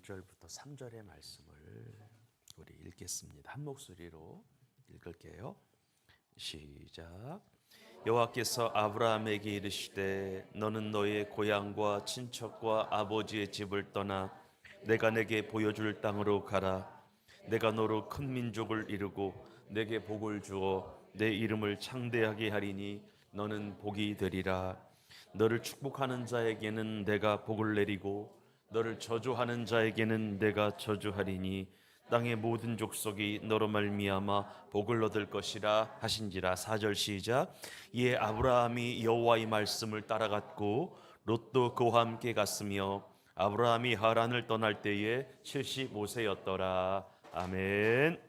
1절부터 3절의 말씀을 우리 읽겠습니다. 한 목소리로 읽을게요. 시작. 여호와께서 아브라함에게 이르시되 너는 너의 고향과 친척과 아버지의 집을 떠나 내가 내게 보여줄 땅으로 가라. 내가 너로 큰 민족을 이루고 내게 복을 주어 내 이름을 창대하게 하리니 너는 복이 되리라. 너를 축복하는 자에게는 내가 복을 내리고 너를 저주하는 자에게는 내가 저주하리니 땅의 모든 족속이 너로 말미암아 복을 얻을 것이라 하신지라. 4절 시작. 이에 아브라함이 여호와의 말씀을 따라갔고 롯도 그와 함께 갔으며 아브라함이 하란을 떠날 때에 75세였더라. 아멘.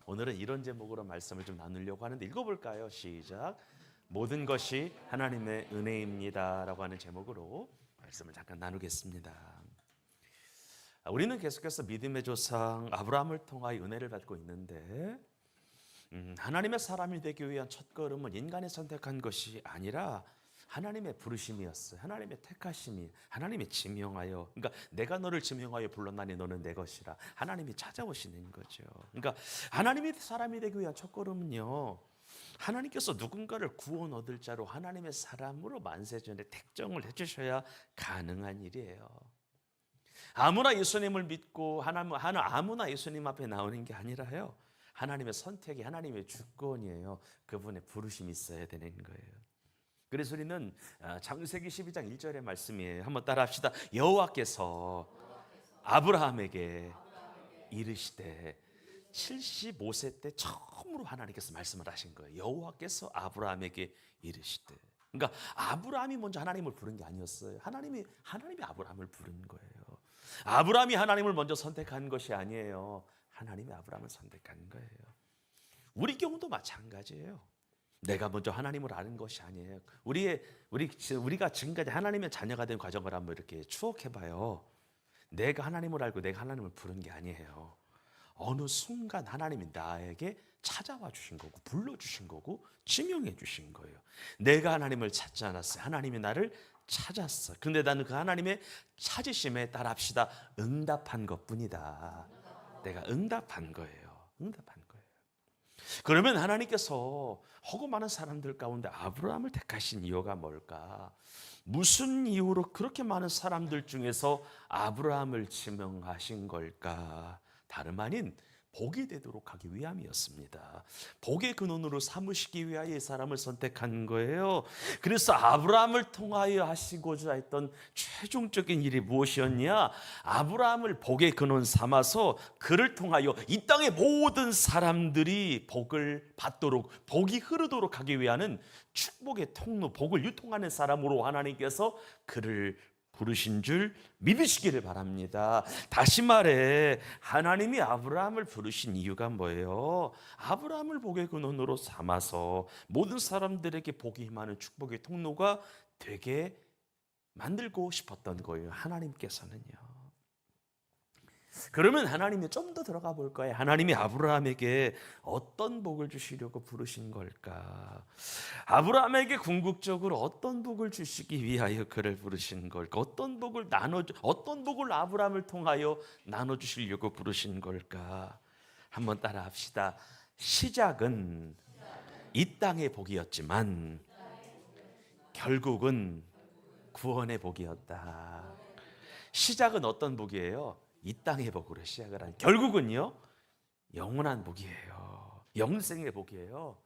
오늘은 이런 제목으로 말씀을 좀 나누려고 하는데 읽어볼까요? 시작. 모든 것이 하나님의 은혜입니다 라고 하는 제목으로 말씀을 잠깐 나누겠습니다. 우리는 계속해서 믿음의 조상 아브라함을 통하여 은혜를 받고 있는데 하나님의 사람이 되기 위한 첫걸음은 인간이 선택한 것이 아니라 하나님의 부르심이었어요. 하나님의 택하심이, 하나님의 지명하여, 그러니까 내가 너를 지명하여 불렀나니 너는 내 것이라 하나님이 찾아오시는 거죠. 그러니까 하나님의 사람이 되기 위한 첫걸음은요, 하나님께서 누군가를 구원 얻을 자로 하나님의 사람으로 만세전에 택정을 해주셔야 가능한 일이에요. 아무나 예수님을 믿고 아무나 예수님 앞에 나오는 게 아니라요, 하나님의 선택이 하나님의 주권이에요. 그분의 부르심이 있어야 되는 거예요. 그래서 우리는 창세기 12장 1절의 말씀이에요. 한번 따라합시다. 여호와께서 아브라함에게 이르시되 75세 때 처음으로 하나님께서 말씀을 하신 거예요. 여호와께서 아브라함에게 이르시되. 그러니까 아브라함이 먼저 하나님을 부른 게 아니었어요. 하나님이 아브라함을 부른 거예요. 아브라함이 하나님을 먼저 선택한 것이 아니에요. 하나님이 아브라함을 선택한 거예요. 우리 경우도 마찬가지예요. 내가 먼저 하나님을 아는 것이 아니에요. 우리가 지금까지 하나님의 자녀가 된 과정을 한번 이렇게 추억해봐요. 내가 하나님을 알고 내가 하나님을 부른 게 아니에요. 어느 순간 하나님이 나에게 찾아와 주신 거고 불러주신 거고 지명해 주신 거예요. 내가 하나님을 찾지 않았어요. 하나님이 나를 찾았어. 근데 나는 그 하나님의 찾으심에 따라합시다. 응답한 것뿐이다. 내가 응답한 거예요. 응답한 거예요. 그러면 하나님께서 허구 많은 사람들 가운데 아브라함을 택하신 이유가 뭘까? 무슨 이유로 그렇게 많은 사람들 중에서 아브라함을 지명하신 걸까? 다름 아닌 복이 되도록 하기 위함이었습니다. 복의 근원으로 삼으시기 위하여 이 사람을 선택한 거예요. 그래서 아브라함을 통하여 하시고자 했던 최종적인 일이 무엇이었냐? 아브라함을 복의 근원 삼아서 그를 통하여 이 땅의 모든 사람들이 복을 받도록, 복이 흐르도록 하기 위한 축복의 통로, 복을 유통하는 사람으로 하나님께서 그를 부르신 줄 믿으시기를 바랍니다. 다시 말해 하나님이 아브라함을 부르신 이유가 뭐예요? 아브라함을 복의 근원으로 삼아서 모든 사람들에게 복이 임하는 축복의 통로가 되게 만들고 싶었던 거예요. 하나님께서는요. 그러면 하나님이 좀 더 들어가 볼 거예요. 하나님이 아브라함에게 어떤 복을 주시려고 부르신 걸까? 아브라함에게 궁극적으로 어떤 복을 주시기 위하여 그를 부르신 걸까? 어떤 복을 아브라함을 통하여 나눠 주시려고 부르신 걸까? 한번 따라합시다. 시작은 이 땅의 복이었지만 결국은 구원의 복이었다. 시작은 어떤 복이에요? 이 땅의 복으로 시작을 한, 결국은요 영원한 복이에요. 영생의 복이에요.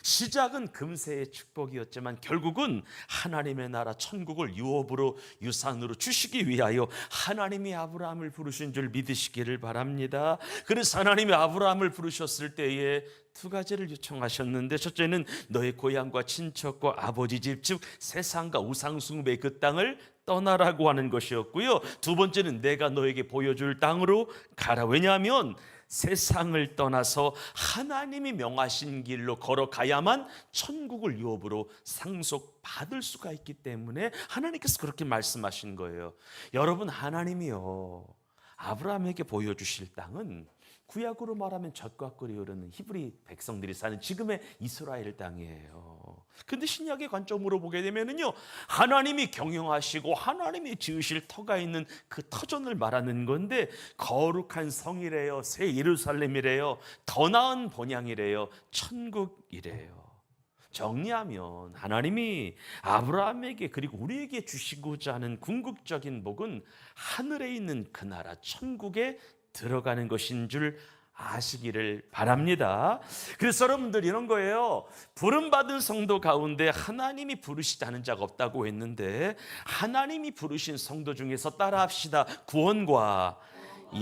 시작은 금세의 축복이었지만 결국은 하나님의 나라 천국을 유업으로 유산으로 주시기 위하여 하나님이 아브라함을 부르신 줄 믿으시기를 바랍니다. 그래서 하나님이 아브라함을 부르셨을 때에 두 가지를 요청하셨는데, 첫째는 너의 고향과 친척과 아버지 집, 즉 세상과 우상 숭배의 그 땅을 떠나라고 하는 것이었고요. 두 번째는 내가 너에게 보여줄 땅으로 가라. 왜냐하면 세상을 떠나서 하나님이 명하신 길로 걸어가야만 천국을 유업으로 상속받을 수가 있기 때문에 하나님께서 그렇게 말씀하신 거예요. 여러분, 하나님이요 아브라함에게 보여주실 땅은 구약으로 말하면 젖과 꿀이 흐르는 히브리 백성들이 사는 지금의 이스라엘 땅이에요. 근데 신약의 관점으로 보게 되면은요, 하나님이 경영하시고 하나님이 지으실 터가 있는 그 터전을 말하는 건데, 거룩한 성이래요, 새 예루살렘이래요, 더 나은 본향이래요, 천국이래요. 정리하면 하나님이 아브라함에게 그리고 우리에게 주시고자 하는 궁극적인 복은 하늘에 있는 그 나라 천국에 들어가는 것인 줄 아시기를 바랍니다. 그래서 여러분들 이런 거예요. 부름받은 성도 가운데 하나님이 부르시지 않은 자가 없다고 했는데, 하나님이 부르신 성도 중에서 따라합시다. 구원과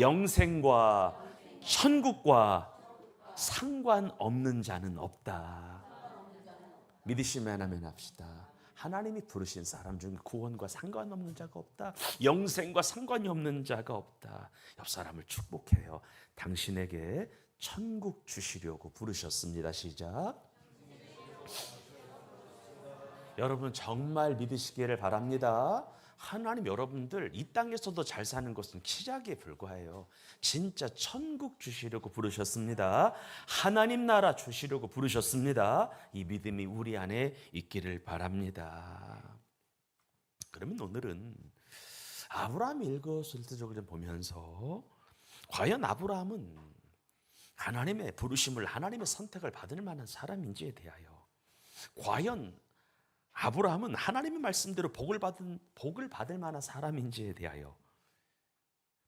영생과 천국과 상관없는 자는 없다. 믿으시면 아멘 합시다. 하나님이 부르신 사람 중에 구원과 상관없는 자가 없다. 영생과 상관이 없는 자가 없다. 옆 사람을 축복해요. 당신에게 천국 주시려고 부르셨습니다. 시작. 여러분 정말 믿으시기를 바랍니다. 하나님 여러분들 이 땅에서도 잘 사는 것은 시작에 불과해요. 진짜 천국 주시려고 부르셨습니다. 하나님 나라 주시려고 부르셨습니다. 이 믿음이 우리 안에 있기를 바랍니다. 그러면 오늘은 아브라함의 일거수일투족을 좀 보면서, 과연 아브라함은 하나님의 부르심을, 하나님의 선택을 받을 만한 사람인지에 대하여, 과연 아브라함은 하나님의 말씀대로 복을 받을 만한 사람인지에 대하여,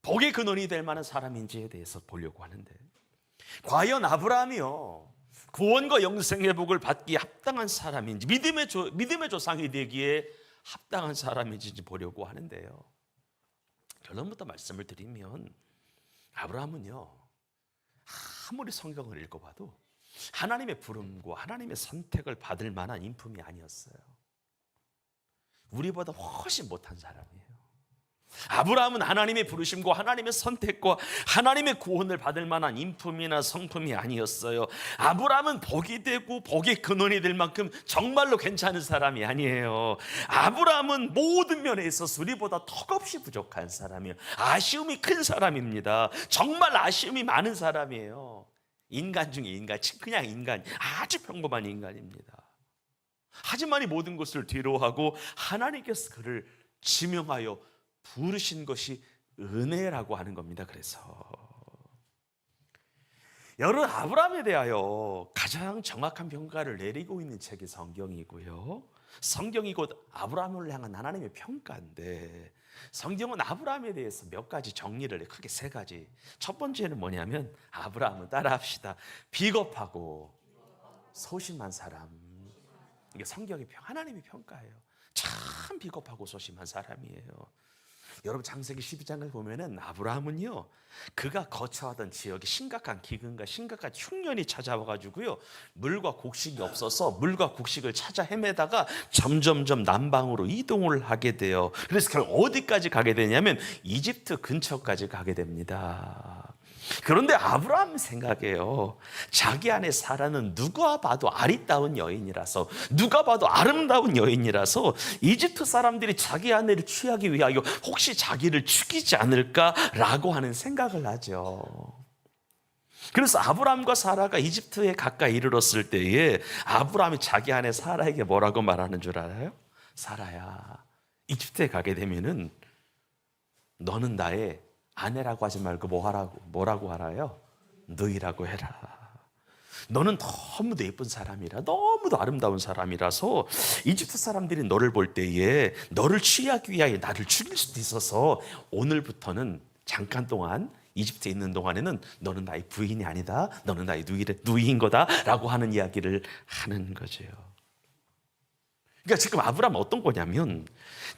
복의 근원이 될 만한 사람인지에 대해서 보려고 하는데, 과연 아브라함이요 구원과 영생의 복을 받기에 합당한 사람인지, 믿음의 조상이 되기에 합당한 사람인지 보려고 하는데요. 결론부터 말씀을 드리면, 아브라함은요 아무리 성경을 읽어봐도 하나님의 부름과 하나님의 선택을 받을 만한 인품이 아니었어요. 우리보다 훨씬 못한 사람이에요. 아브라함은 하나님의 부르심과 하나님의 선택과 하나님의 구원을 받을 만한 인품이나 성품이 아니었어요. 아브라함은 복이 되고 복의 근원이 될 만큼 정말로 괜찮은 사람이 아니에요. 아브라함은 모든 면에 있어서 우리보다 턱없이 부족한 사람이에요. 아쉬움이 큰 사람입니다. 정말 아쉬움이 많은 사람이에요. 인간 중에 인간, 그냥 인간, 아주 평범한 인간입니다. 하지만 이 모든 것을 뒤로하고 하나님께서 그를 지명하여 부르신 것이 은혜라고 하는 겁니다. 그래서 여러분, 아브라함에 대하여 가장 정확한 평가를 내리고 있는 책이 성경이고요, 성경이 곧 아브라함을 향한 하나님의 평가인데, 성경은 아브라함에 대해서 몇 가지 정리를 해요. 크게 세 가지. 첫 번째는 뭐냐면, 아브라함은 따라합시다. 비겁하고 소심한 사람. 이게 성경의 하나님의 평가예요. 참 비겁하고 소심한 사람이에요. 여러분 창세기 12장을 보면은 아브라함은요, 그가 거처하던 지역에 심각한 기근과 심각한 흉년이 찾아와가지고요, 물과 곡식이 없어서 물과 곡식을 찾아 헤매다가 점점점 남방으로 이동을 하게 돼요. 그래서 결국 어디까지 가게 되냐면 이집트 근처까지 가게 됩니다. 그런데 아브라함 생각해요. 자기 안에 사라는 누가 봐도 아리따운 여인이라서, 누가 봐도 아름다운 여인이라서 이집트 사람들이 자기 아내를 취하기 위하여 혹시 자기를 죽이지 않을까라고 하는 생각을 하죠. 그래서 아브라함과 사라가 이집트에 가까이 이르렀을 때에 아브라함이 자기 아내 사라에게 뭐라고 말하는 줄 알아요? 사라야, 이집트에 가게 되면은 너는 나의 아내라고 하지 말고 뭐라고 하라요? 너희라고 해라. 너는 너무도 예쁜 사람이라, 너무도 아름다운 사람이라서 이집트 사람들이 너를 볼 때에 너를 취하기 위하여 나를 죽일 수도 있어서 오늘부터는 잠깐 동안, 이집트에 있는 동안에는 너는 나의 부인이 아니다, 너는 나의 누이인 거다 라고 하는 이야기를 하는 거죠. 그러니까 지금 아브라함은 어떤 거냐면,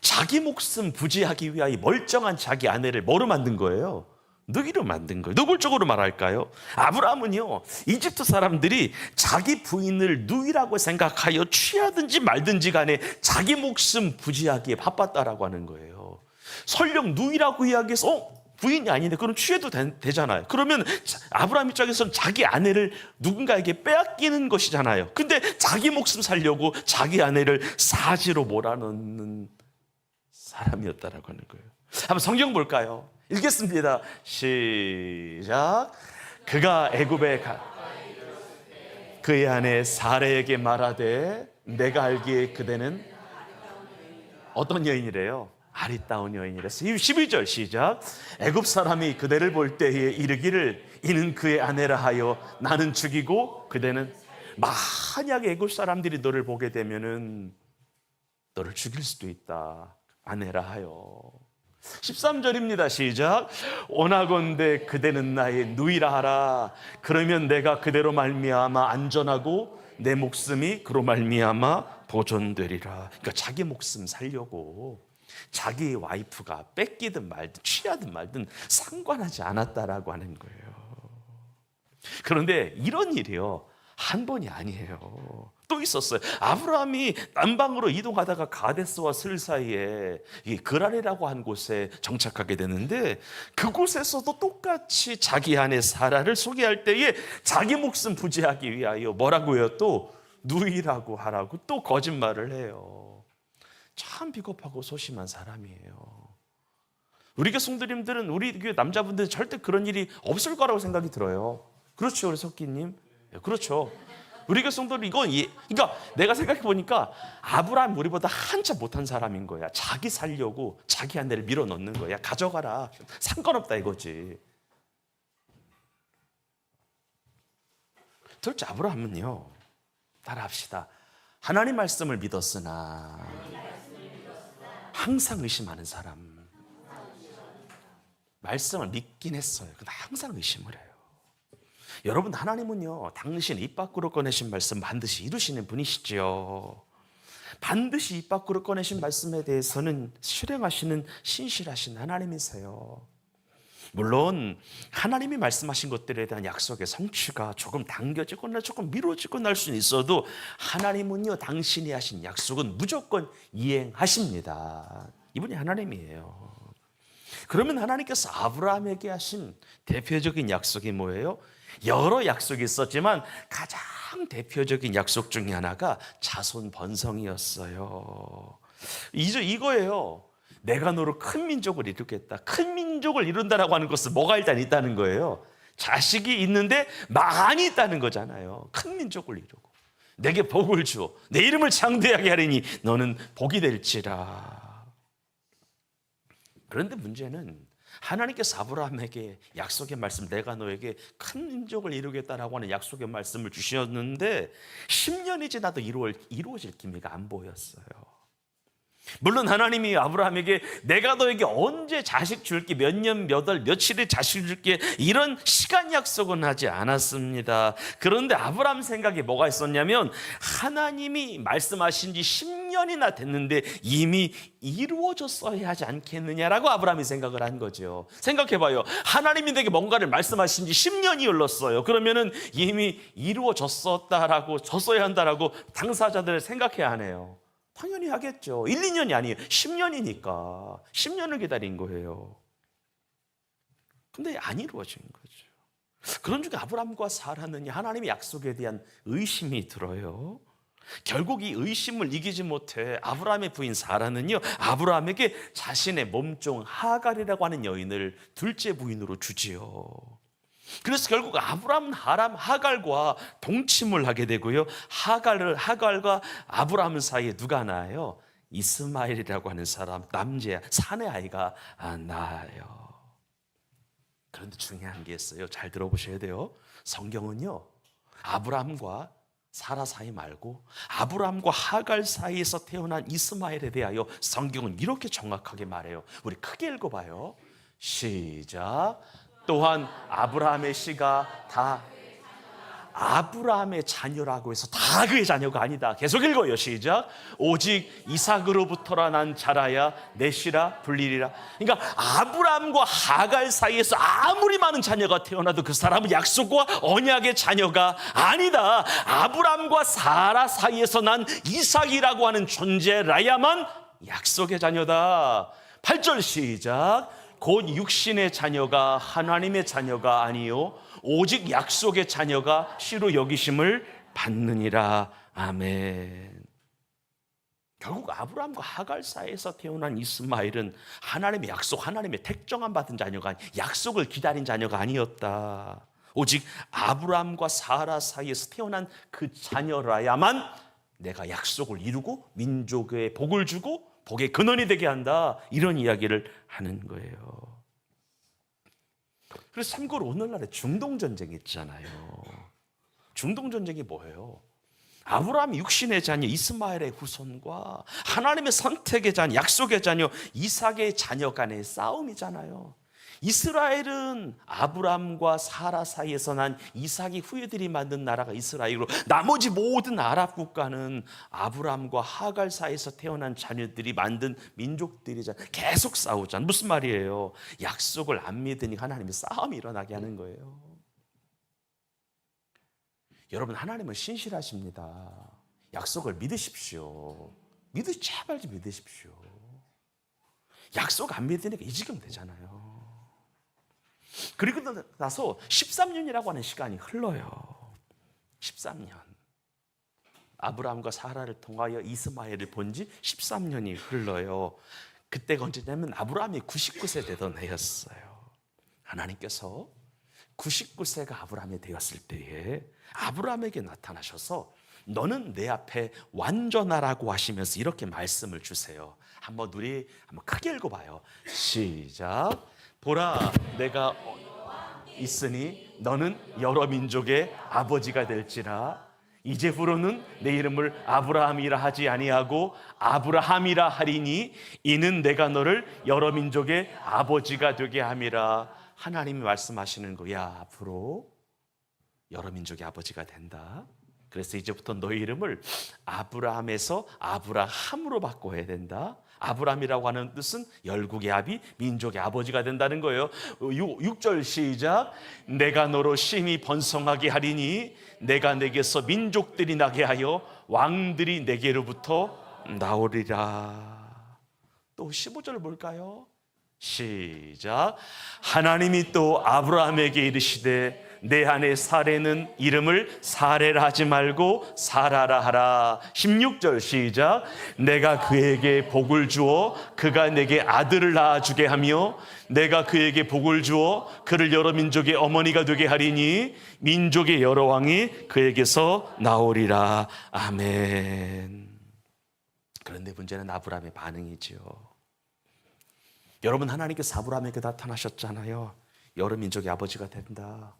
자기 목숨 부지하기 위하여 멀쩡한 자기 아내를 뭐로 만든 거예요? 누이로 만든 거예요. 노골적으로 말할까요? 아브라함은요, 이집트 사람들이 자기 부인을 누이라고 생각하여 취하든지 말든지 간에 자기 목숨 부지하기에 바빴다라고 하는 거예요. 설령 누이라고 이야기해서 부인이 아닌데 그럼 취해도 되잖아요. 그러면 아브라함 입장에서는 자기 아내를 누군가에게 빼앗기는 것이잖아요. 근데 자기 목숨 살려고 자기 아내를 사지로 몰아넣는 사람이었다라고 하는 거예요. 한번 성경 볼까요? 읽겠습니다. 시작. 그가 애굽에 그의 아내 사라에게 말하되, 내가 알기에 그대는 어떤 여인이래요? 아리따운 여인이랬어요. 12절 시작. 애굽 사람이 그대를 볼 때에 이르기를 이는 그의 아내라 하여 나는 죽이고 그대는, 만약에 애굽 사람들이 너를 보게 되면은 너를 죽일 수도 있다. 아내라 하여. 13절입니다. 시작. 원하건대 그대는 나의 누이라 하라. 그러면 내가 그대로 말미암아 안전하고 내 목숨이 그로 말미암아 보존되리라. 그러니까 자기 목숨 살려고 자기 와이프가 뺏기든 말든 취하든 말든 상관하지 않았다라고 하는 거예요. 그런데 이런 일이요, 한 번이 아니에요. 또 있었어요. 아브라함이 남방으로 이동하다가 가데스와 슬 사이에 이 그랄이라고 한 곳에 정착하게 되는데, 그곳에서도 똑같이 자기 아내 사라를 소개할 때에 자기 목숨 부지하기 위하여 뭐라고 해요? 또 누이라고 하라고 또 거짓말을 해요. 참 비겁하고 소심한 사람이에요. 우리 교회 성도님들은, 우리 교회 남자분들은 절대 그런 일이 없을 거라고 생각이 들어요. 그렇죠, 우리 석기님? 그렇죠. 우리 교회 성도는 이건, 그러니까 내가 생각해 보니까 아브라함 우리보다 한참 못한 사람인 거야. 자기 살려고 자기 아내를 밀어 넣는 거야. 가져가라, 상관없다 이거지. 도대체 아브라함은요, 따라합시다. 하나님 말씀을 믿었으나 항상 의심하는 사람. 말씀을 믿긴 했어요. 근데 항상 의심을 해요. 여러분, 하나님은요, 당신 입 밖으로 꺼내신 말씀 반드시 이루시는 분이시죠. 반드시 입 밖으로 꺼내신 말씀에 대해서는 실행하시는 신실하신 하나님이세요. 물론 하나님이 말씀하신 것들에 대한 약속의 성취가 조금 당겨지거나 조금 미뤄지거나 할 수는 있어도, 하나님은요, 당신이 하신 약속은 무조건 이행하십니다. 이분이 하나님이에요. 그러면 하나님께서 아브라함에게 하신 대표적인 약속이 뭐예요? 여러 약속이 있었지만 가장 대표적인 약속 중에 하나가 자손 번성이었어요. 이거예요. 내가 너로 큰 민족을 이루겠다. 큰 민족을 이룬다라고 하는 것은 뭐가 일단 있다는 거예요? 자식이 있는데 많이 있다는 거잖아요. 큰 민족을 이루고 내게 복을 주어 내 이름을 창대하게 하리니 너는 복이 될지라. 그런데 문제는 하나님께서 아브라함에게 약속의 말씀, 내가 너에게 큰 민족을 이루겠다라고 하는 약속의 말씀을 주셨는데 10년이 지나도 이루어질 기미가 안 보였어요. 물론 하나님이 아브라함에게 내가 너에게 언제 자식 줄게, 몇 년, 몇 월, 며칠에 자식 줄게, 이런 시간 약속은 하지 않았습니다. 그런데 아브라함 생각에 뭐가 있었냐면, 하나님이 말씀하신 지 10년이나 됐는데 이미 이루어졌어야 하지 않겠느냐라고 아브라함이 생각을 한 거죠. 생각해봐요. 하나님이 내게 뭔가를 말씀하신 지 10년이 흘렀어요. 그러면은 이미 졌어야 한다라고 당사자들을 생각해야 하네요. 당연히 하겠죠. 1, 2년이 아니에요. 10년이니까. 10년을 기다린 거예요. 근데 안 이루어진 거죠. 그런 중에 아브라함과 사라는 하나님의 약속에 대한 의심이 들어요. 결국 이 의심을 이기지 못해 아브라함의 부인 사라는요, 아브라함에게 자신의 몸종 하갈이라고 하는 여인을 둘째 부인으로 주지요. 그래서 결국 아브라함은 하갈과 동침을 하게 되고요, 하갈과 아브라함 사이에 누가 나요? 이스마엘이라고 하는 사람, 남자 사내 아이가 나요. 그런데 중요한 게 있어요. 잘 들어보셔야 돼요. 성경은요, 아브라함과 사라 사이 말고 아브라함과 하갈 사이에서 태어난 이스마엘에 대하여 성경은 이렇게 정확하게 말해요. 우리 크게 읽어봐요. 시작. 또한 아브라함의 씨가 다 아브라함의 자녀라고 해서 다 그의 자녀가 아니다. 계속 읽어요. 시작. 오직 이삭으로부터라 난 자라야 내 씨라 불리리라. 그러니까 아브라함과 하갈 사이에서 아무리 많은 자녀가 태어나도 그 사람은 약속과 언약의 자녀가 아니다. 아브라함과 사라 사이에서 난 이삭이라고 하는 존재라야만 약속의 자녀다. 8절 시작. 곧 육신의 자녀가 하나님의 자녀가 아니요 오직 약속의 자녀가 씨로 여기심을 받느니라. 아멘. 결국 아브라함과 하갈 사이에서 태어난 이스마엘은 하나님의 약속, 하나님의 택정한 받은 자녀가 아니, 약속을 기다린 자녀가 아니었다. 오직 아브라함과 사라 사이에서 태어난 그 자녀라야만 내가 약속을 이루고 민족에 복을 주고 복의 근원이 되게 한다. 이런 이야기를 하는 거예요. 그래서 참고로 오늘날에 중동전쟁이 있잖아요. 중동전쟁이 뭐예요? 아브라함이 육신의 자녀 이스마엘의 후손과 하나님의 선택의 자녀, 약속의 자녀 이삭의 자녀 간의 싸움이잖아요. 이스라엘은 아브라함과 사라 사이에서 난 이삭의 후예들이 만든 나라가 이스라엘이고, 나머지 모든 아랍 국가는 아브라함과 하갈 사이에서 태어난 자녀들이 만든 민족들이잖아요. 계속 싸우잖아요. 무슨 말이에요? 약속을 안 믿으니까 하나님이 싸움이 일어나게 하는 거예요. 여러분, 하나님은 신실하십니다. 약속을 믿으십시오. 제발 좀 믿으십시오. 약속 안 믿으니까 이 지경 되잖아요. 그리고 나서 13년이라고 하는 시간이 흘러요. 13년. 아브라함과 사라를 통하여 이스마엘을 본 지 13년이 흘러요. 그때가 언제냐면 아브라함이 99세 되던 해였어요. 하나님께서 99세가 아브라함이 되었을 때에 아브라함에게 나타나셔서 너는 내 앞에 완전하라고 하시면서 이렇게 말씀을 주세요. 우리 한번 크게 읽어봐요. 시작. 보라, 내가 있으니 너는 여러 민족의 아버지가 될지라. 이제부로는 내 이름을 아브라함이라 하지 아니하고 아브라함이라 하리니 이는 내가 너를 여러 민족의 아버지가 되게 함이라. 하나님이 말씀하시는 거야. 앞으로 여러 민족의 아버지가 된다. 그래서 이제부터 너의 이름을 아브라함에서 아브라함으로 바꿔야 된다. 아브라함이라고 하는 뜻은 열국의 아비, 민족의 아버지가 된다는 거예요. 6절 시작. 내가 너로 심히 번성하게 하리니 내가 내게서 민족들이 나게 하여 왕들이 내게로부터 나오리라. 또 15절 볼까요? 시작. 하나님이 또 아브라함에게 이르시되 내 아내 사레는 이름을 사레라 하지 말고 사라라 하라. 16절 시작. 내가 그에게 복을 주어 그가 내게 아들을 낳아주게 하며 내가 그에게 복을 주어 그를 여러 민족의 어머니가 되게 하리니 민족의 여러 왕이 그에게서 나오리라. 아멘. 그런데 문제는 아브라함의 반응이지요. 여러분, 하나님께서 아브라함에게 나타나셨잖아요. 여러 민족의 아버지가 된다.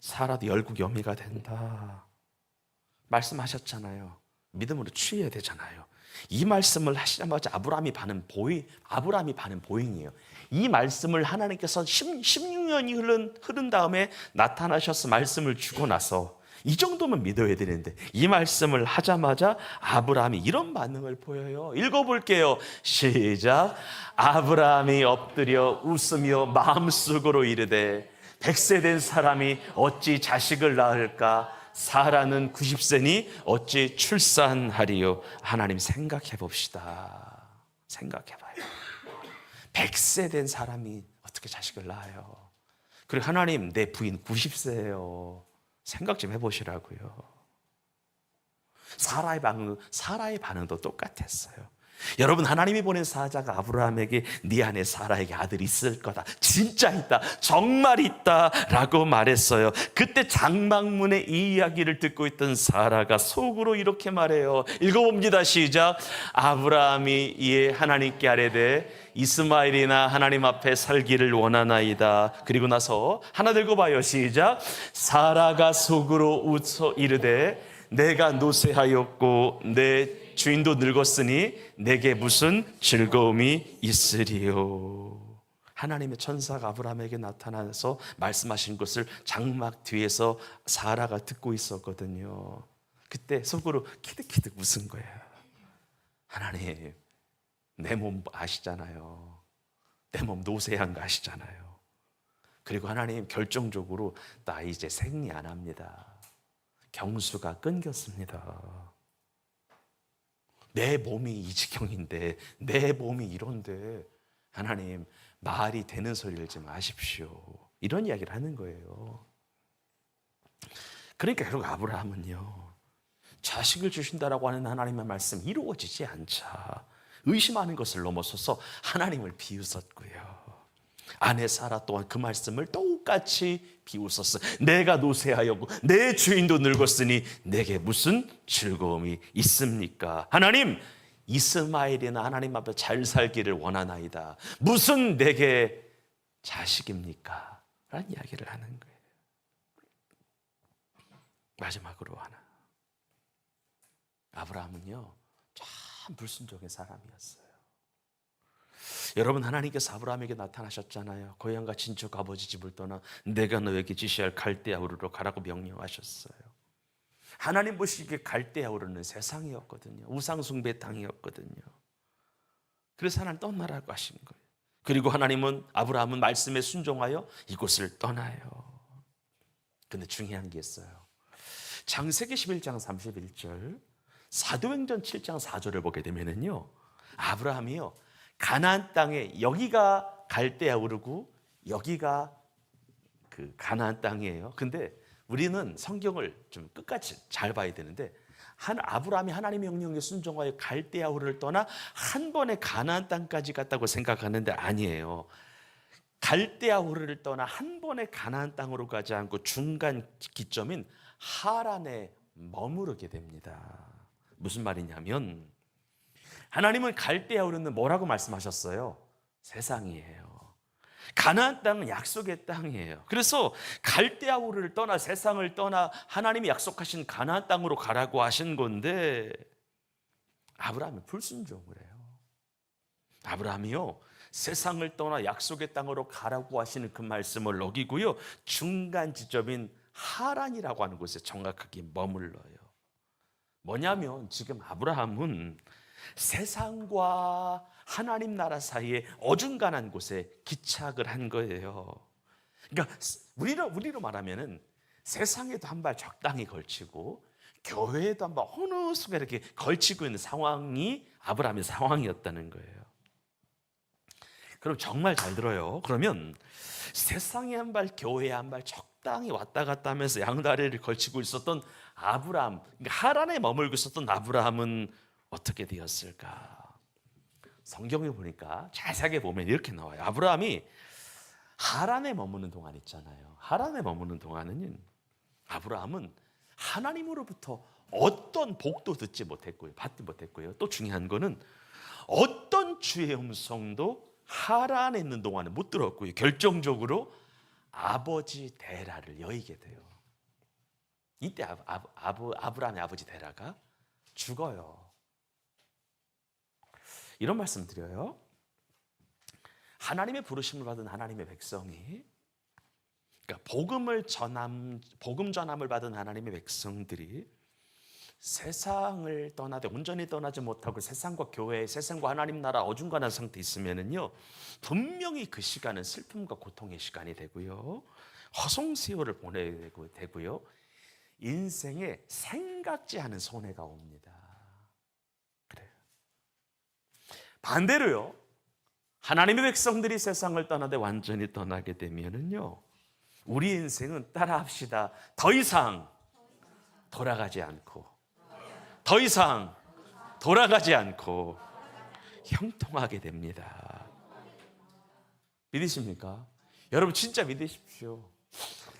사라도 열국의 어미가 된다. 말씀하셨잖아요. 믿음으로 취해야 되잖아요. 이 말씀을 하시자마자 아브라함이 반은 보잉이에요. 이 말씀을 하나님께서 16년이 흐른 다음에 나타나셔서 말씀을 주고 나서 이 정도면 믿어야 되는데 이 말씀을 하자마자 아브라함이 이런 반응을 보여요. 읽어볼게요. 시작. 아브라함이 엎드려 웃으며 마음속으로 이르되 100세 된 사람이 어찌 자식을 낳을까? 사라는 90세니 어찌 출산하리요? 하나님, 생각해 봅시다. 생각해 봐요. 100세 된 사람이 어떻게 자식을 낳아요? 그리고 하나님, 내 부인 90세예요. 생각 좀 해보시라고요. 사라의 반응도 똑같았어요. 여러분, 하나님이 보낸 사자가 아브라함에게 네 안에 사라에게 아들이 있을 거다, 진짜 있다, 정말 있다 라고 말했어요. 그때 장막문에 이 이야기를 듣고 있던 사라가 속으로 이렇게 말해요. 읽어봅니다. 시작. 아브라함이 이에 하나님께 아뢰되 이스마엘이나 하나님 앞에 살기를 원하나이다. 그리고 나서 하나 들고 봐요. 시작. 사라가 속으로 웃어 이르되 내가 노쇠하였고 내 주인도 늙었으니 내게 무슨 즐거움이 있으리요. 하나님의 천사가 아브라함에게 나타나서 말씀하신 것을 장막 뒤에서 사라가 듣고 있었거든요. 그때 속으로 키득키득 웃은 거예요. 하나님, 내 몸 아시잖아요. 내 몸 노쇠한 거 아시잖아요. 그리고 하나님, 결정적으로 나 이제 생리 안 합니다. 경수가 끊겼습니다. 내 몸이 이 지경인데, 내 몸이 이런데 하나님, 말이 되는 소리를 좀 마십시오. 이런 이야기를 하는 거예요. 그러니까 결국 아브라함은요, 자식을 주신다라고 하는 하나님의 말씀 이루어지지 않자 의심하는 것을 넘어서서 하나님을 비웃었고요. 아내 사라 또한 그 말씀을 똑같이 비웃었어. 내가 노쇠하였고 내 주인도 늙었으니 내게 무슨 즐거움이 있습니까? 하나님, 이스마엘이나 하나님 앞에 잘 살기를 원하나이다. 무슨 내게 자식입니까? 라는 이야기를 하는 거예요. 마지막으로 하나, 아브라함은요 참 불순종의 사람이었어요. 여러분, 하나님께서 아브라함에게 나타나셨잖아요. 고향과 친척 아버지 집을 떠나 내가 너에게 지시할 갈대아 우르로 가라고 명령하셨어요. 하나님 보시기에 갈대아 우르는 세상이었거든요. 우상숭배 땅이었거든요. 그래서 하나님 떠나라고 하신 거예요. 그리고 아브라함은 말씀에 순종하여 이곳을 떠나요. 근데 중요한 게 있어요. 창세기 11장 31절, 사도행전 7장 4절을 보게 되면은요, 아브라함이요 가나안 땅에, 여기가 갈대아 우르고 여기가 그 가나안 땅이에요. 근데 우리는 성경을 좀 끝까지 잘 봐야 되는데, 아브라함이 하나님의 명령에 순종하여 갈대아 우르를 떠나 한 번에 가나안 땅까지 갔다고 생각하는데 아니에요. 갈대아 우르를 떠나 한 번에 가나안 땅으로 가지 않고 중간 기점인 하란에 머무르게 됩니다. 무슨 말이냐면, 하나님은 갈대아 우르는 뭐라고 말씀하셨어요? 세상이에요. 가나안 땅은 약속의 땅이에요. 그래서 갈대아 우르를 떠나, 세상을 떠나 하나님이 약속하신 가나안 땅으로 가라고 하신 건데, 아브라함이 불순종을 해요. 아브라함이요 세상을 떠나 약속의 땅으로 가라고 하시는 그 말씀을 어기고요, 중간 지점인 하란이라고 하는 곳에 정확하게 머물러요. 뭐냐면, 지금 아브라함은 세상과 하나님 나라 사이에 어중간한 곳에 기착을 한 거예요. 그러니까 우리로 말하면은 세상에도 한 발 적당히 걸치고 교회에도 한 발 어느 순간 이렇게 걸치고 있는 상황이 아브라함의 상황이었다는 거예요. 그럼 정말 잘 들어요. 그러면 세상에 한 발, 교회에 한 발 적당히 왔다 갔다 하면서 양다리를 걸치고 있었던 아브라함, 그러니까 하란에 머물고 있었던 아브라함은 어떻게 되었을까? 성경에 보니까 자세하게 보면 이렇게 나와요. 아브라함이 하란에 머무는 동안 있잖아요. 하란에 머무는 동안은 아브라함은 하나님으로부터 어떤 복도 받지 못했고요. 또 중요한 거는 어떤 주의 음성도 하란에 있는 동안은 못 들었고요. 결정적으로 아버지 데라를 여의게 돼요. 이때 아브라함의 아버지 데라가 죽어요. 이런 말씀 드려요. 하나님의 부르심을 받은 하나님의 백성이, 그러니까 복음 전함을 받은 하나님의 백성들이 세상을 떠나되 온전히 떠나지 못하고 세상과 교회, 세상과 하나님 나라 어중간한 상태에 있으면은요, 분명히 그 시간은 슬픔과 고통의 시간이 되고요, 허송세월을 보내게 되고요, 인생에 생각지 않은 손해가 옵니다. 그래요. 반대로요, 하나님의 백성들이 세상을 떠나되 완전히 떠나게 되면은요, 우리 인생은 따라합시다. 더 이상 돌아가지 않고, 더 이상 돌아가지 않고 형통하게 됩니다. 믿으십니까? 여러분 진짜 믿으십시오.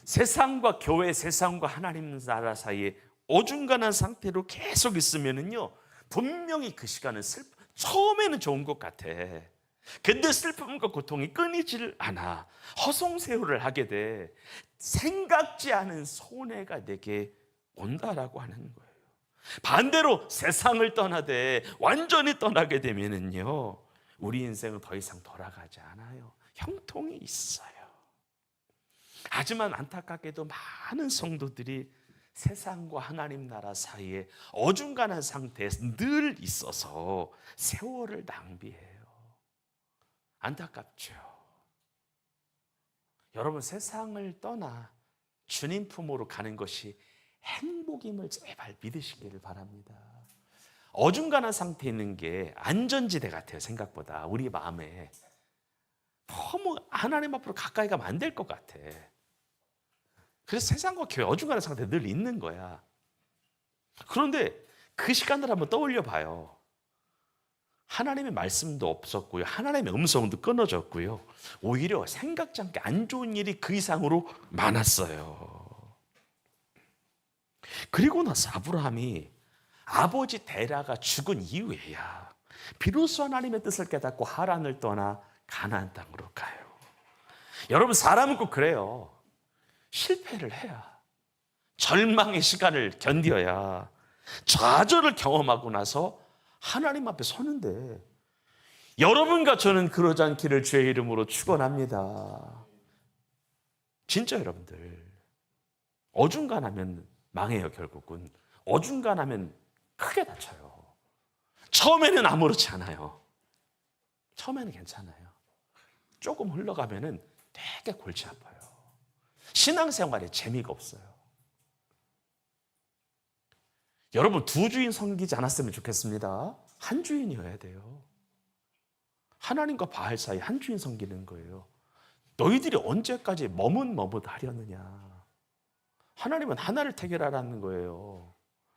세상과 교회, 세상과 하나님 나라 사이에 어중간한 상태로 계속 있으면은요, 분명히 그 시간은 처음에는 좋은 것 같아. 근데 슬픔과 고통이 끊이질 않아. 허송세월을 하게 돼. 생각지 않은 손해가 내게 온다라고 하는 거예요. 반대로 세상을 떠나되 완전히 떠나게 되면은요, 우리 인생은 더 이상 돌아가지 않아요. 형통이 있어요. 하지만 안타깝게도 많은 성도들이 세상과 하나님 나라 사이에 어중간한 상태에 늘 있어서 세월을 낭비해요. 안타깝죠. 여러분, 세상을 떠나 주님 품으로 가는 것이 행복임을 제발 믿으시기를 바랍니다. 어중간한 상태에 있는 게 안전지대 같아요. 생각보다 우리 마음에 너무 하나님 앞으로 가까이 가면 안 될 것 같아. 그래서 세상과 교회 어중간한 상태에 늘 있는 거야. 그런데 그 시간을 한번 떠올려 봐요. 하나님의 말씀도 없었고요. 하나님의 음성도 끊어졌고요. 오히려 생각지 않게 안 좋은 일이 그 이상으로 많았어요. 그리고 나서 아브라함이 아버지 데라가 죽은 이후에야 비로소 하나님의 뜻을 깨닫고 하란을 떠나 가나안 땅으로 가요. 여러분, 사람은 꼭 그래요. 실패를 해야, 절망의 시간을 견뎌야, 좌절을 경험하고 나서 하나님 앞에 서는데, 여러분과 저는 그러지 않기를 주의 이름으로 축원합니다. 진짜 여러분들, 어중간하면 망해요. 결국은 어중간하면 크게 다쳐요. 처음에는 아무렇지 않아요. 처음에는 괜찮아요. 조금 흘러가면은 되게 골치 아파요. 신앙생활에 재미가 없어요. 여러분, 두 주인 섬기지 않았으면 좋겠습니다. 한 주인이어야 돼요. 하나님과 바알 사이 한 주인 섬기는 거예요. 너희들이 언제까지 머뭇머뭇하려느냐. 하나님은 하나를 택하라는 거예요.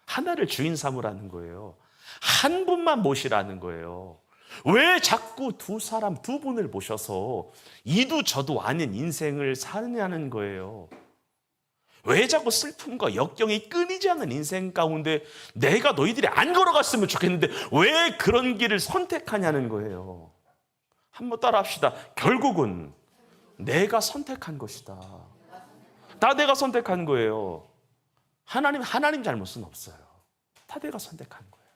하나를 주인 삼으라는 거예요. 한 분만 모시라는 거예요. 왜 자꾸 두 사람, 두 분을 모셔서 이도 저도 아닌 인생을 사느냐는 거예요. 왜 자꾸 슬픔과 역경이 끊이지 않는 인생 가운데 내가 너희들이 안 걸어갔으면 좋겠는데 왜 그런 길을 선택하냐는 거예요. 한번 따라 합시다. 결국은 내가 선택한 것이다. 다 내가 선택한 거예요. 하나님 잘못은 없어요. 다 내가 선택한 거예요.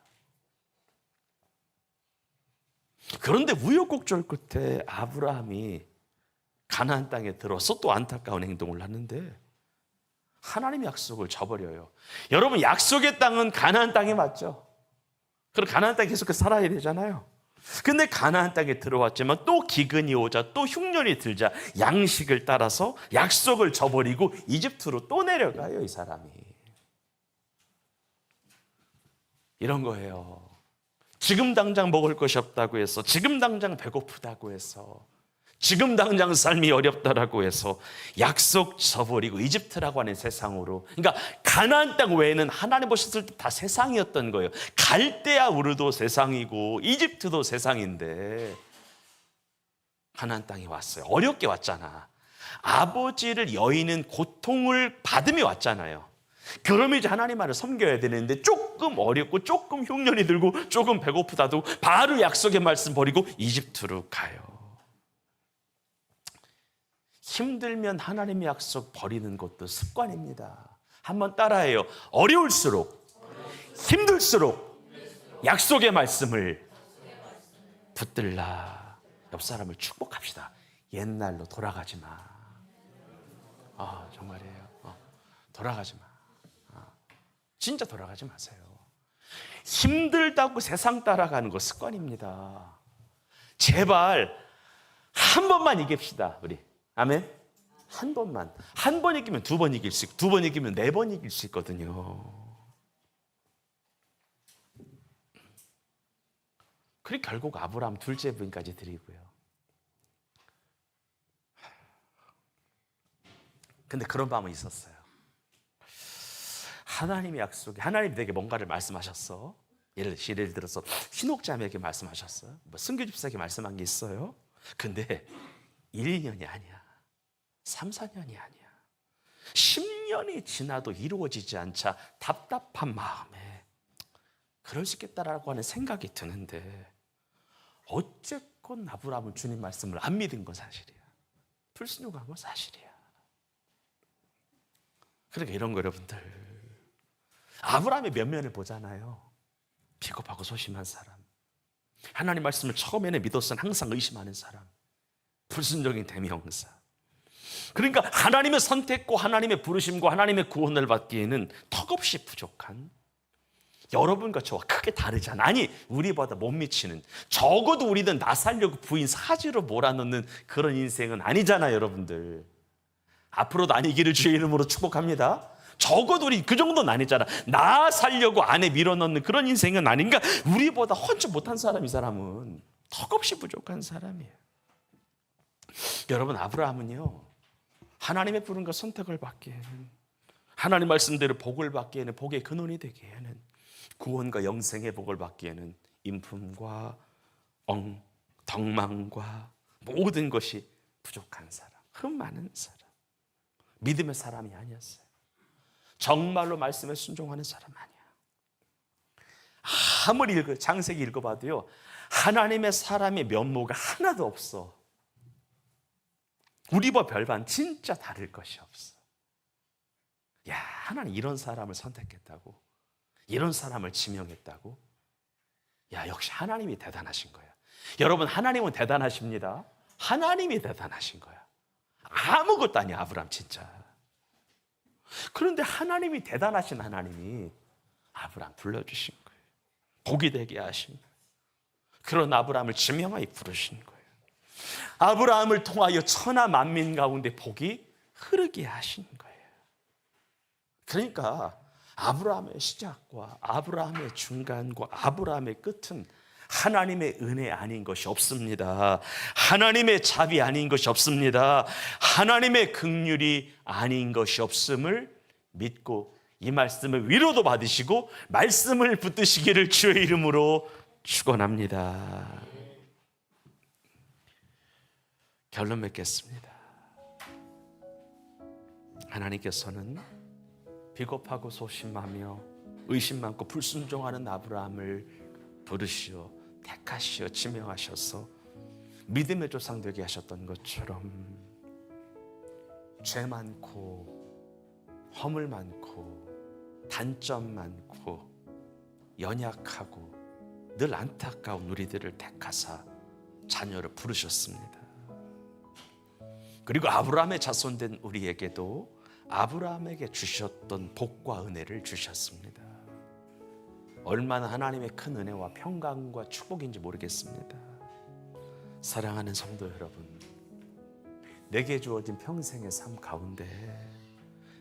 그런데 우여곡절 끝에 아브라함이 가나안 땅에 들어서 또 안타까운 행동을 하는데 하나님의 약속을 저버려요. 여러분, 약속의 땅은 가나안 땅이 맞죠? 그럼 가나안 땅에 계속 살아야 되잖아요. 근데 가나안 땅에 들어왔지만 또 기근이 오자, 또 흉년이 들자 양식을 따라서 약속을 저버리고 이집트로 또 내려가요. 이 사람이. 이런 거예요. 지금 당장 먹을 것이 없다고 해서, 지금 당장 배고프다고 해서, 지금 당장 삶이 어렵다라고 해서 약속 저버리고 이집트라고 하는 세상으로, 그러니까 가나안 땅 외에는 하나님 보셨을 때 다 세상이었던 거예요. 갈대아 우르도 세상이고 이집트도 세상인데 가나안 땅에 왔어요. 어렵게 왔잖아. 아버지를 여의는 고통을 받으며 왔잖아요. 그러면 이제 하나님 말을 섬겨야 되는데 조금 어렵고 조금 흉년이 들고 조금 배고프다도 바로 약속의 말씀 버리고 이집트로 가요. 힘들면 하나님의 약속 버리는 것도 습관입니다. 한번 따라해요. 어려울수록, 힘들수록 약속의 말씀을 붙들라. 옆 사람을 축복합시다. 옛날로 돌아가지 마. 정말이에요. 돌아가지 마. 진짜 돌아가지 마세요. 힘들다고 세상 따라가는 거 습관입니다. 제발 한 번만 이깁시다, 우리. 아멘. 한 번만. 한 번 이기면 두 번 이길 수 있고, 두 번 이기면 네 번 이길 수 있거든요. 그리고 결국 아브라함 둘째 부인까지 드리고요. 근데 그런 밤은 있었어요. 하나님의 약속에, 하나님이 내게 뭔가를 말씀하셨어. 예를 들어서 신옥자매에게 말씀하셨어요. 순교집사에게 말씀한 게 있어요. 근데 1년이 아니야. 3, 4년이 아니야. 10년이 지나도 이루어지지 않자 답답한 마음에 그럴 수 있겠다라고 하는 생각이 드는데, 어쨌건 아브라함은 주님 말씀을 안 믿은 건 사실이야. 불순종한 건 사실이야. 그러니까 이런 거 여러분들, 아브라함의 면면을 보잖아요. 비겁하고 소심한 사람, 하나님 말씀을 처음에는 믿었으나 항상 의심하는 사람, 불순종인 대명사. 그러니까 하나님의 선택과 하나님의 부르심과 하나님의 구원을 받기에는 턱없이 부족한, 여러분과 저와 크게 다르잖아. 아니, 우리보다 못 미치는, 적어도 우리는 나 살려고 부인 사지로 몰아넣는 그런 인생은 아니잖아. 여러분들 앞으로도 아니기를 주의 이름으로 축복합니다. 적어도 우리 그 정도는 아니잖아. 나 살려고 안에 밀어넣는 그런 인생은 아닌가. 우리보다 헌주 못한 사람, 이 사람은 턱없이 부족한 사람이에요. 여러분, 아브라함은요, 하나님의 부름과 선택을 받기에는, 하나님 말씀대로 복을 받기에는, 복의 근원이 되기에는, 구원과 영생의 복을 받기에는 인품과 덕망과 모든 것이 부족한 사람, 흠 많은 사람, 믿음의 사람이 아니었어요. 정말로 말씀에 순종하는 사람 아니야. 아무리 창세기 읽어봐도요, 하나님의 사람의 면모가 하나도 없어. 우리와 별반 진짜 다를 것이 없어. 야, 하나님 이런 사람을 선택했다고, 이런 사람을 지명했다고. 야, 역시 하나님이 대단하신 거야. 여러분, 하나님은 대단하십니다. 하나님이 대단하신 거야. 아무것도 아니야, 아브라함 진짜. 그런데 하나님이 대단하신 하나님이 아브라함 불러주신 거예요. 복이 되게 하신 거예요. 그런 아브라함을 지명하여 부르신 거예요. 아브라함을 통하여 천하 만민 가운데 복이 흐르게 하신 거예요. 그러니까 아브라함의 시작과 아브라함의 중간과 아브라함의 끝은 하나님의 은혜 아닌 것이 없습니다. 하나님의 자비 아닌 것이 없습니다. 하나님의 긍휼이 아닌 것이 없음을 믿고 이 말씀을 위로도 받으시고 말씀을 붙드시기를 주의 이름으로 축원합니다. 결론 맺겠습니다. 하나님께서는 비겁하고 소심하며 의심 많고 불순종하는 아브라함을 부르시어 택하시어 지명하셔서 믿음의 조상 되게 하셨던 것처럼 죄 많고 허물 많고 단점 많고 연약하고 늘 안타까운 우리들을 택하사 자녀를 부르셨습니다. 그리고 아브라함의 자손된 우리에게도 아브라함에게 주셨던 복과 은혜를 주셨습니다. 얼마나 하나님의 큰 은혜와 평강과 축복인지 모르겠습니다. 사랑하는 성도 여러분, 내게 주어진 평생의 삶 가운데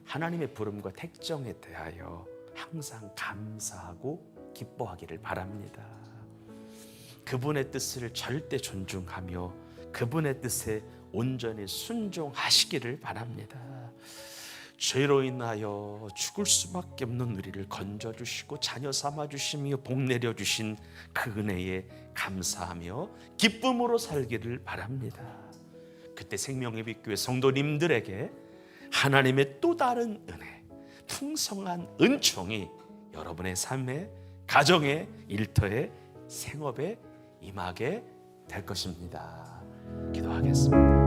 하나님의 부름과 택정에 대하여 항상 감사하고 기뻐하기를 바랍니다. 그분의 뜻을 절대 존중하며 그분의 뜻에 온전히 순종하시기를 바랍니다. 죄로 인하여 죽을 수밖에 없는 우리를 건져주시고 자녀 삼아주시며 복 내려주신 그 은혜에 감사하며 기쁨으로 살기를 바랍니다. 그때 생명의 빛교회 성도님들에게 하나님의 또 다른 은혜, 풍성한 은총이 여러분의 삶에, 가정에, 일터에, 생업에 임하게 될 것입니다. 기도하겠습니다.